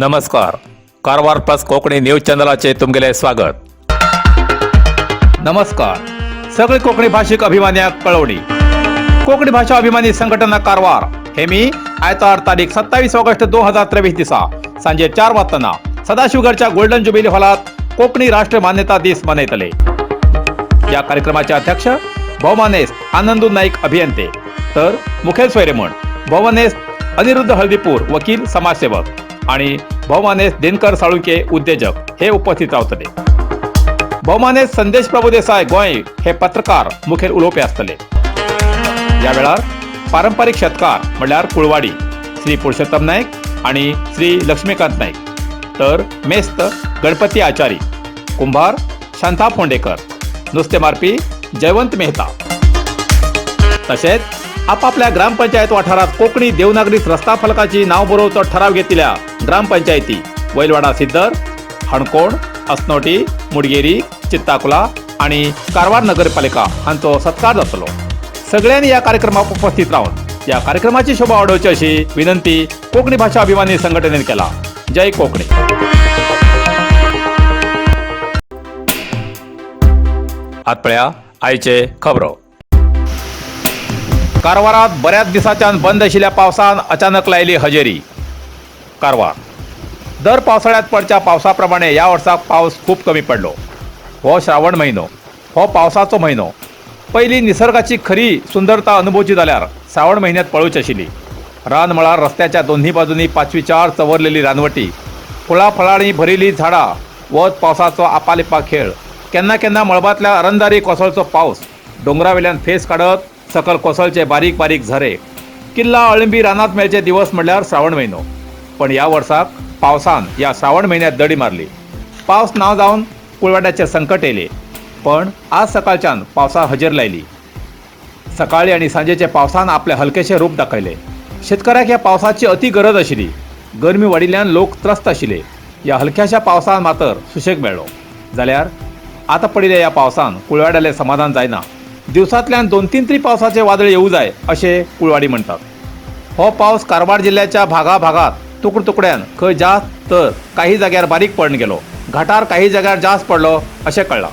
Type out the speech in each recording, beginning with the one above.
नमस्कार. Karwar plus Konkani news चॅनलाचे तुमगेले स्वागत. नमस्कार. सगळे कोकणी भाषिक अभिमान्याक कळवणी. कोकणी भाषा अभिमानी संघटना कारवार हे मी आयतार तारीख 27 ऑगस्ट 2023 दिसा सांजे 4 वाजताना सदाशिवगडच्या गोल्डन जुबिली हॉलात कोकणी राष्ट्र मान्यता दिस मनयतले. या कार्यक्रमाचे अध्यक्ष भौमानेस आनंदू नाईक अभियंते तर मुखेल सोयरे भौमानेस अनिरुद्ध हळदीपूर वकील समाजसेवक आणि भौमानेस दिनकर साळुंके उद्योजक हे उपस्थित रावतले. भौमानेस संदेश प्रभुदेसाय गोय हे पत्रकार मुखेल उलोवपी आसतले. या वेळार पारंपरिक शेतकार म्हणल्यार कुळवाडी श्री पुरुषोत्तम नाईक आणि श्री लक्ष्मीकांत नाईक तर मेस्त गणपती आचारी, कुंभार शांता फोंडेकर, नुस्ते मारपी जयवंत मेहता तसेच आपापल्या ग्रामपंचायत वाठारात कोकणी देवनागरीत रस्ता फलकाची नाव बरोवचो ठराव घेतिल्ल्या ग्रामपंचायती वैलवाडा सिद्धर, हणकोण, अस्नोटी, मुडगेरी, चित्ताकुला आणि कारवार नगरपालिका हांचो सत्कार जातलो. सगळ्यांनी या कार्यक्रमात उपस्थित राहून या कार्यक्रमाची शोभा वाडोवची अशी विनंती कोकणी भाषा अभिमानी संघटनेने केला. जय कोकणी. आतपळ्या आयचे खबरो. कारवारात बऱ्याच दिसाच्यान बंद आशिल्ल्या पावसान अचानक लायली हजेरी. कारवार दर पावसाळ्यात पडच्या पावसाप्रमाणे या वर्साक पावस खूप कमी पडलो. हो श्रावण म्हयनो हो पावसाचो म्हयनो. पहिली निसर्गाची खरी सुंदरता अनुभवची जाल्यार श्रावण म्हयन्यात पळूच आशिल्ली. रान मळार रस्त्याच्या दोन्ही बाजूंनी 5-4 चवरलेली रानवटी, फुळां फळांनी भरिल्ली झाडां, वत पावसाचो आपालिपा खेळ, केन्ना केन्ना मळबांतल्या अरंदारी कोसळचो पावस, डोंगरावेल्यान फेस काडत सकल कोसळचे बारीक बारीक झरे, किल्ला अळंबी रानात मेळचे दिवस म्हणल्यार श्रावण म्हयनो. पण या वर्साक पावसान या श्रावण म्हयन्यात दडी मारली. पावस ना जावन कुळवाड्याचे संकट येयले. पण आज सकाळच्यान पावसा हजेर लायली. सकाळी आणि सांजेचे पावसान आपले हलकेशे रूप दाखयले. शेतकऱ्याक या पावसाची अति गरज आशिल्ली. गरमी वाडिल्ल्यान लोक त्रस्त आशिल्ले. या हलक्याशा पावसान मात्र सुशेग मेळ्ळो. जाल्यार आतां पडिल्ल्या या पावसान कुळवाड्याले समाधान जायना. दिवसांतल्यान 2-3 तरी पावसाचे वादळ येवू जाय अशें कुळवाडी म्हणटात. हो पावस कारवार जिल्ह्याच्या भागात तुकड्यान खंय जास्त तर काही जाग्यार बारीक पडून गेलो. घाटार काही जाग्यार जास्त पडलो अशें कळ्ळां.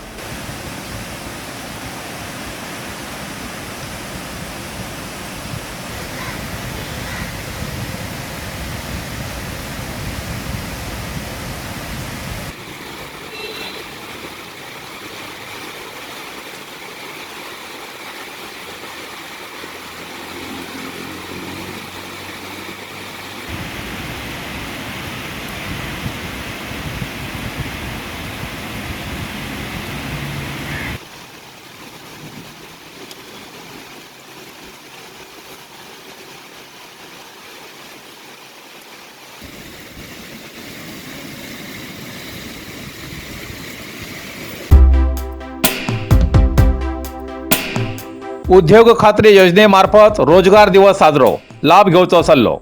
उद्योग खात्री योजनेमार्फत रोजगार दिवस साजरो. लाभ घेवचो सल्लो.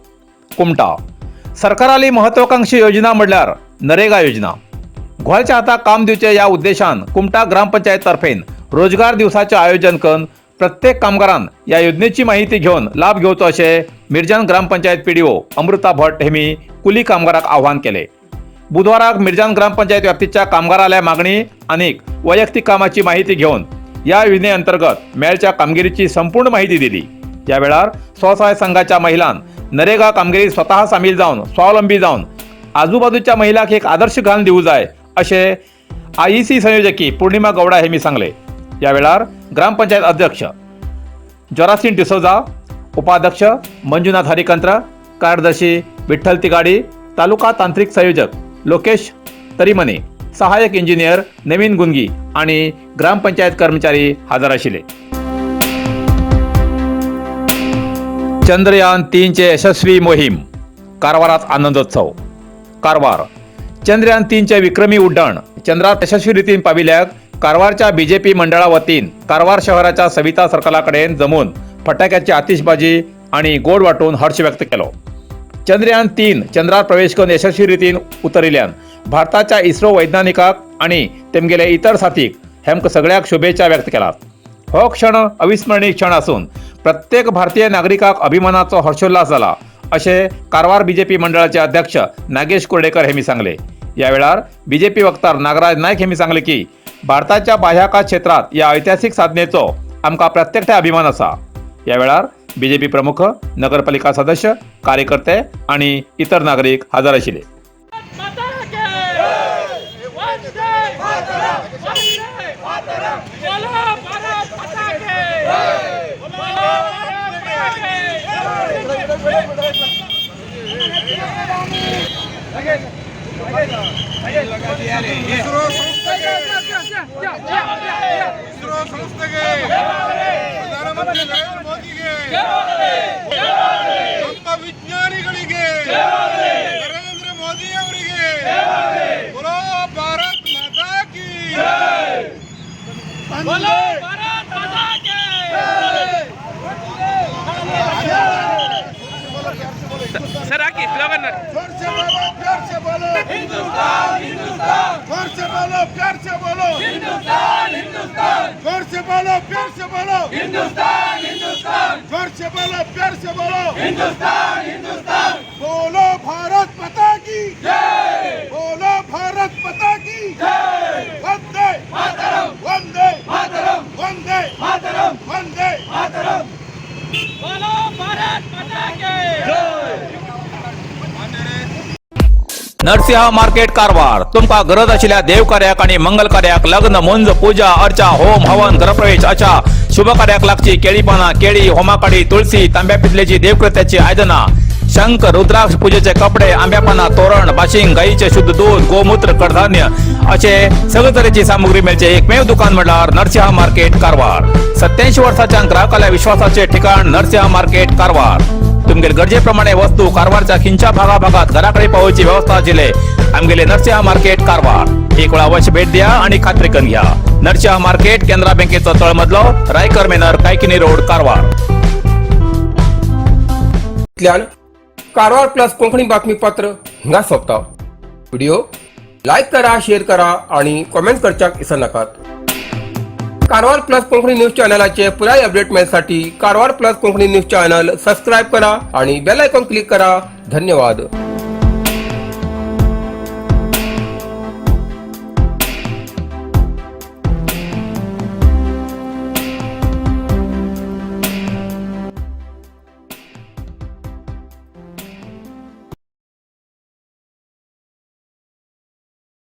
कुमटा सरकाराली महत्वाकांक्षी योजना म्हणल्यार नरेगा योजना. घोळच्या हाताक काम दिवचे या उद्देशान कुमटा ग्रामपंचायत तर्फेन रोजगार दिवसाचे आयोजन करून प्रत्येक कामगारान या योजनेची माहिती घेऊन लाभ घेवचो अशें मिरजान ग्रामपंचायत पीडीओ अमृता भट हेमी कुली कामगाराक आव्हान केले. बुधवाराक मिरजान ग्रामपंचायत व्याप्तीच्या कामगाराल्या मागणी आनीक वैयक्तिक कामाची माहिती घेऊन या योजने अंतर्गत मेळच्या कामगिरीची संपूर्ण माहिती दिली. या वेळार स्वसहाय संघाच्या महिलांन नरेगा कामगिरीत स्वतः सामील जावन स्वावलंबी जावन आजूबाजूच्या महिलांक एक आदर्श घालून दिवू जाय अशें आयईसी संयोजकी पूर्णिमा गौडा हेमी सांगले. या वेळार ग्रामपंचायत अध्यक्ष जोरासिन डिसोजा, उपाध्यक्ष मंजुनाथ हरिकंत्र, कार्यदर्शी विठ्ठल तिगाडी, तालुका तांत्रिक संयोजक लोकेश तरीमने, सहाय्यक इंजिनियर नवीन गुंगी आणि ग्रामपंचायत कर्मचारी हजर आशिल्ले. चंद्रयान 3चे यशस्वी मोहीम. कारवारात आनंदोत्सव. कारवार चंद्रयान 3चे विक्रमी उड्डाण चंद्रात यशस्वी रितीन पाविल्याक कारवारच्या बीजेपी मंडळा वतीन कारवार शहराच्या सविता सर्कलाकडेन जमून फटाक्याची आतिषबाजी आणि गोड वाटून हर्ष व्यक्त केलो. चंद्रयान 3 चंद्रार प्रवेश करून यशस्वी रितीन उतरिल्ल्यान भारताच्या इस्रो वैज्ञानिकाक आणि तेमगेले इतर साथीक हेमकां सगळ्याक शुभेच्छा व्यक्त केल्यात. हो क्षण अविस्मरणीय क्षण असून प्रत्येक भारतीय नागरिकाक अभिमानाचो हर्षोल्लास जाला असे कारवार बीजेपी मंडळाचे अध्यक्ष नागेश कुर्डेकर हेमी सांगले। या वेळार बीजेपी वक्तार नागराज नायक हेमी सांगले की भारताच्या बाह्याकाश क्षेत्रात या ऐतिहासिक साधनेचो आमकां प्रत्यक्ष अभिमान आसा। या वेळार बीजेपी प्रमुख, नगरपालिका सदस्य, कार्यकर्ते आणि इतर नागरिक हजर आशिल्ले। इस्रो संस्थೆಗೆ ಪ್ರಧಾನಮಂತ್ರಿ ನರೇಂದ್ರ ಮೋದಿಗೆ ನಮ್ಮ ವಿಜ್ಞಾನಿಗಳಿಗೆ ನರೇಂದ್ರ ಮೋದಿ ಅವರಿಗೆ बोलो भारत माता की बोलो भारत माता की सर आके स्लोगन जोर से बोलो हिंदुस्तान हिंदुस्तान जोर से बोलो प्यार से बोलो हिंदुस्तान हिंदुस्तान जोर से बोलो प्यार से बोलो हिंदुस्तान हिंदुस्तान जोर से बोलो प्यार से बोलो हिंदुस्तान हिंदुस्तान बोलो भारत माता की जय बोलो भारत माता की जय वंदे मातरम वंदे मातरम वंदे मातरम वंदे मातरम बोलो भारत माता की जय। नरसिंह मार्केट कारवार तुमका गरज आशिल्ल्या देव कार्याक आणि मंगल कार्याक, लग्न, मुंज, पूजा, अर्चा, होम, हवन, गृहप्रवेश अशा शुभ कार्याक लागची केळी पाना, केळी, होमाकाडी, तुळशी, तांब्या पितलेची देवकृत्याची आयदना, शंख, रुद्राक्ष पूजेचे कपडे, आंब्या पाना, तोरण, बाशिंग, गाईचे शुद्ध दूध, गोमूत्र, कडधान्य असे सगळे तरेची सामुग्री मेळचे एकमेव दुकान म्हणल्यार नरसिंह मार्केट कारवार। 87 वर्षांच्या ग्राहकाला विश्वासाचे ठिकाण नरसिंह मार्केट कारवार। तुमगेर गरजेप्रमाणे वस्तू कारवारच्या खिंच्या भागात घराकडे पावोवची व्यवस्था आशिल्ले आमगेले नरसिंह मार्केट कारवार। एक वेळ अवश्य भेट द्या आणि खात्री करून घ्या। नरसिंह मार्केट केंद्रा बँकेचो तळमजलो, रायकर मेनर, कायकिनी रोड, कारवार। कारवार प्लस कोंकणी बातमीपत्र हिंगा सोंपता। व्हिडिओ लाईक करा, शेअर करा आणि कमेंट करच्याक विसरू नकात। कारवार प्लस कोंकणी न्यूज चॅनलाचे पुराय अपडेट मिळण्यासाठी Karwar plus Konkani news channel subscribe करा आणि बेल आयकॉन क्लिक करा। धन्यवाद।